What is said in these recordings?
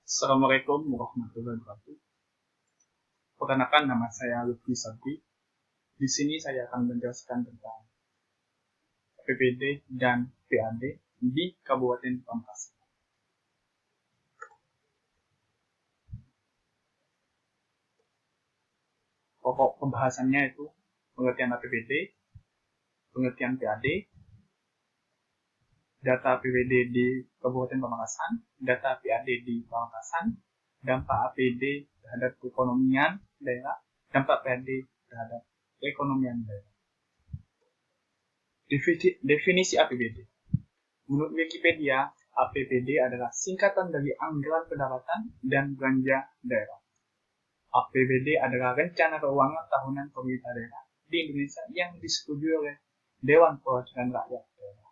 Assalamualaikum warahmatullahi wabarakatuh. Perkenalkan, nama saya Lutfi Sabri. Di sini saya akan menjelaskan tentang APBD dan PAD di Kabupaten Pamekasan. Pokok pembahasannya itu pengertian APBD, pengertian PAD, data APBD di Kabupaten Pamekasan, data PAD di Pamekasan, dampak APBD terhadap perekonomian daerah, dampak PAD terhadap perekonomian daerah. Definisi APBD. Menurut Wikipedia, APBD adalah singkatan dari Anggaran Pendapatan dan Belanja Daerah. APBD adalah rencana keuangan tahunan pemerintah daerah di Indonesia yang disetujui oleh Dewan Perwakilan Rakyat Daerah.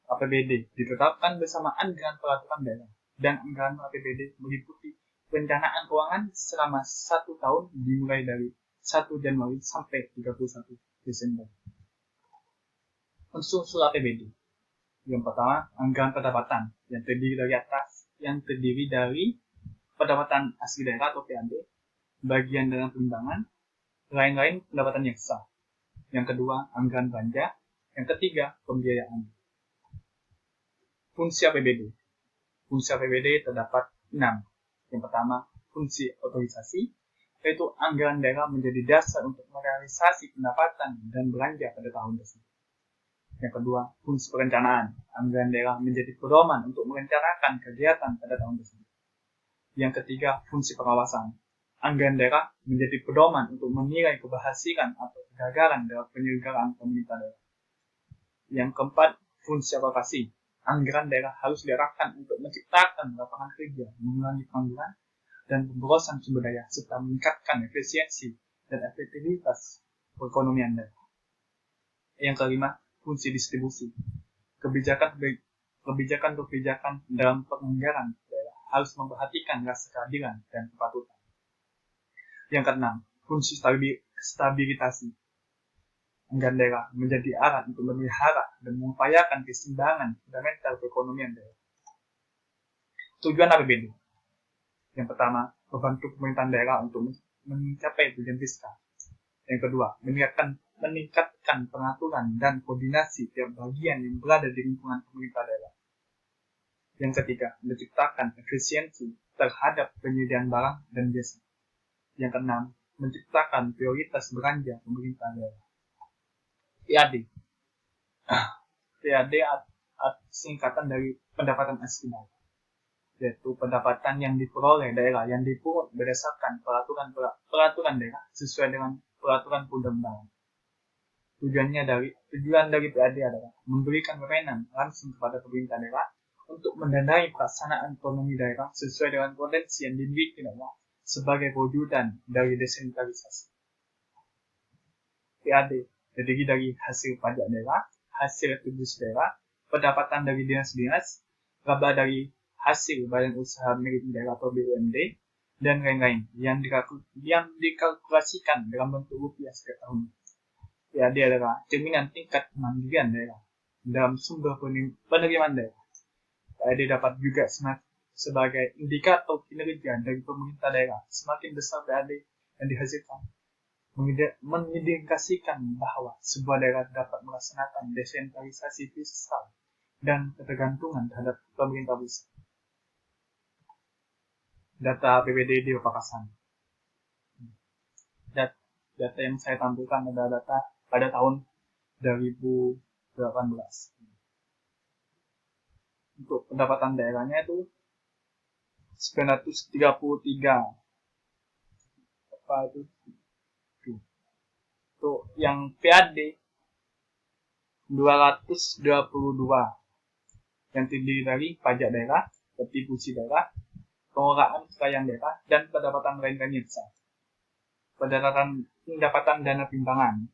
APBD ditetapkan bersama Anggaran Peraturan Daerah, dan anggaran APBD meliputi perencanaan keuangan selama 1 tahun dimulai dari 1 Januari sampai 31 Desember. Unsur APBD. Yang pertama, anggaran pendapatan yang terdiri dari pendapatan asli daerah atau PAD, bagian dana penimbangan, lain-lain pendapatan yang sah. Yang kedua, anggaran belanja. Yang ketiga, pembiayaan. Fungsi APBD. Fungsi APBD terdapat 6. Yang pertama, fungsi otorisasi, yaitu anggaran daerah menjadi dasar untuk merealisasi pendapatan dan belanja pada tahun tersebut. Yang kedua, fungsi perencanaan. Anggaran daerah menjadi pedoman untuk merencanakan kegiatan pada tahun tersebut. Yang ketiga, fungsi pengawasan. Anggaran daerah menjadi pedoman untuk menilai keberhasilan atau kegagalan dalam penyelenggaraan pemerintah daerah. Yang keempat, fungsi alokasi. Anggaran daerah harus diarahkan untuk menciptakan lapangan kerja, mengurangi pengangguran dan pemborosan sumber daya, serta meningkatkan efisiensi dan efektivitas perekonomian daerah. Yang kelima, fungsi distribusi. Kebijakan dalam penganggaran daerah harus memperhatikan rasa keadilan dan kepatutan. Yang keenam, fungsi stabilitasi. Anggaran daerah menjadi alat untuk memelihara dan mengupayakan keseimbangan fundamental perekonomian daerah. Tujuan APBD. Yang pertama, membantu pemerintahan daerah untuk mencapai tujuan fiskal. Yang kedua, meningkatkan pengaturan dan koordinasi tiap bagian yang berada di lingkungan pemerintah daerah. Yang ketiga, menciptakan efisiensi terhadap penyediaan barang dan jasa. Yang keenam, menciptakan prioritas belanja pemerintah daerah. PAD. PAD singkatan dari pendapatan asli daerah, yaitu pendapatan yang diperoleh daerah yang dipungut berdasarkan peraturan daerah sesuai dengan peraturan perundang-undangan. Tujuan dari PAD adalah memberikan wewenang langsung kepada pemerintah daerah untuk mendanai pelaksanaan ekonomi daerah sesuai dengan potensi yang dimiliki daerah sebagai wujudan dari desentralisasi. PAD terdiri dari hasil pajak daerah, hasil retribusi daerah, pendapatan dari dinas-dinas, laba dari hasil badan usaha milik daerah atau BUMD, dan lain-lain yang dikalkulasikan dalam bentuk rupiah setiap tahun. PAD adalah cerminan tingkat kemandirian daerah dalam sumber penerimaan daerah. PAD dapat juga sebagai indikator kinerja dari pemerintah daerah. Semakin besar PAD yang dihasilkan, mengindikasikan bahwa sebuah daerah dapat melaksanakan desentralisasi fiskal dan ketergantungan terhadap pemerintah pusat. Data APBD di Pamekasan. Data yang saya tampilkan adalah data pada tahun 2018. Untuk pendapatan daerahnya itu 933. Apa itu? Untuk yang PAD 222 yang terdiri dari pajak daerah, retribusi daerah, pengelolaan kekayaan daerah, dan pendapatan lain-lainnya besar. Pendapatan dana timbangan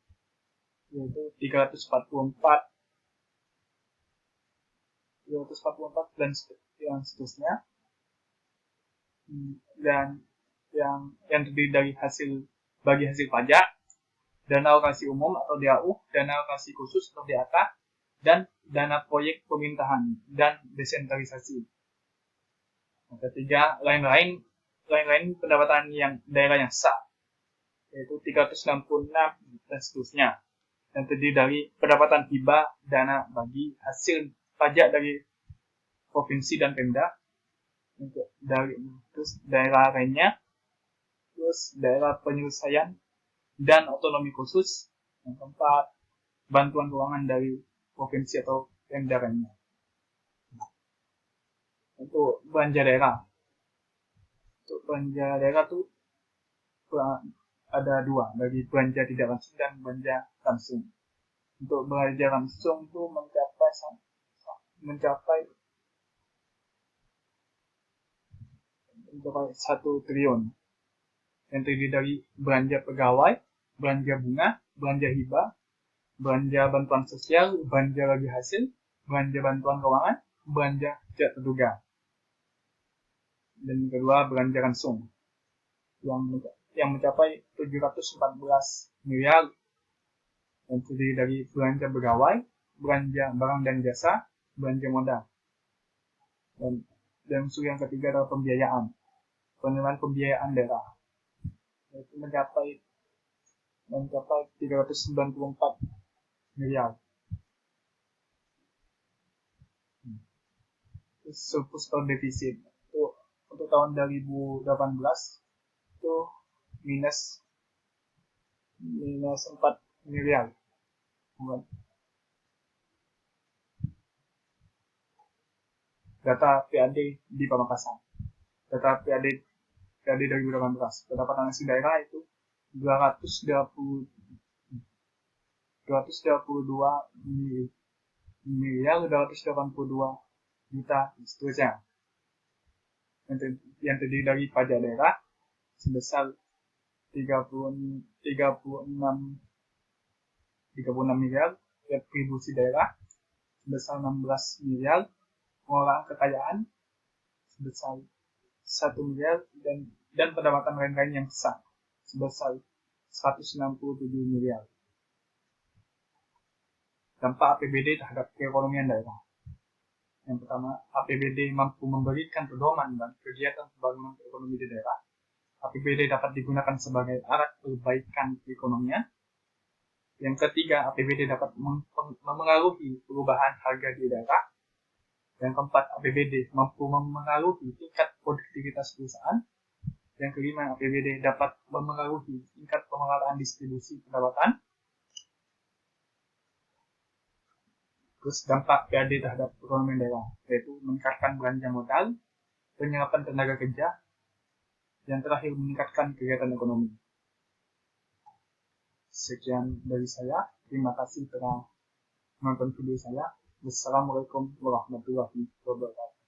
yaitu 344 dan yang seterusnya, dan yang terdiri dari hasil pajak, dana alokasi umum atau DAU, dana alokasi khusus atau DAK, dan dana proyek pemerintahan dan desentralisasi. Yang ketiga, lain-lain pendapatan yang daerah yang sah, yaitu 366 dan seterusnya. Dan terdiri dari pendapatan hibah dana bagi hasil pajak dari provinsi dan Pemda, untuk dari terus daerah lainnya, terus daerah penyelesaian dan otonomi khusus. Yang keempat, bantuan keuangan dari provinsi atau Pemda lainnya. Untuk belanja daerah tuh ada dua, dari belanja tidak langsung dan belanja langsung. Untuk belanja langsung tuh mencapai 1 triliun, yang terdiri dari belanja pegawai, belanja bunga, belanja hibah, belanja bantuan sosial, belanja bagi hasil, belanja bantuan keuangan, belanja tidak terduga. Dan kedua, belanja langsung yang mencapai 714 miliar, yang terdiri dari belanja pegawai, belanja barang dan jasa, belanja modal. Dan unsur yang ketiga adalah pembiayaan, penerimaan pembiayaan daerah, yaitu mencapai 394 miliar. Surplus atau defisit itu untuk tahun 2018 itu minus 4 miliar. Data PAD di Pamekasan. Data PAD 2018. Pendapatan asli daerah itu 222 miliar 282 juta seterusnya. Yang terdiri dari pajak daerah sebesar 36 miliar, retribusi daerah sebesar 16 miliar, pengolahan kekayaan sebesar 1 miliar, dan pendapatan lain-lain yang sah sebesar 167 miliar. Dampak APBD terhadap perekonomian daerah. Yang pertama, APBD mampu memberikan pedoman dan kegiatan pembangunan ekonomi di daerah. APBD dapat digunakan sebagai alat perbaikan perekonomian. Yang ketiga, APBD dapat memengaruhi perubahan harga di daerah. Yang keempat, APBD mampu memengaruhi tingkat produktivitas perusahaan. Yang kelima, APBD dapat memengaruhi tingkat pemerataan distribusi pendapatan. Terus dampak PAD terhadap perekonomian daerah, yaitu meningkatkan belanja modal, penyerapan tenaga kerja, yang terakhir meningkatkan kegiatan ekonomi. Sekian dari saya. Terima kasih telah menonton video saya. Wassalamualaikum warahmatullahi wabarakatuh.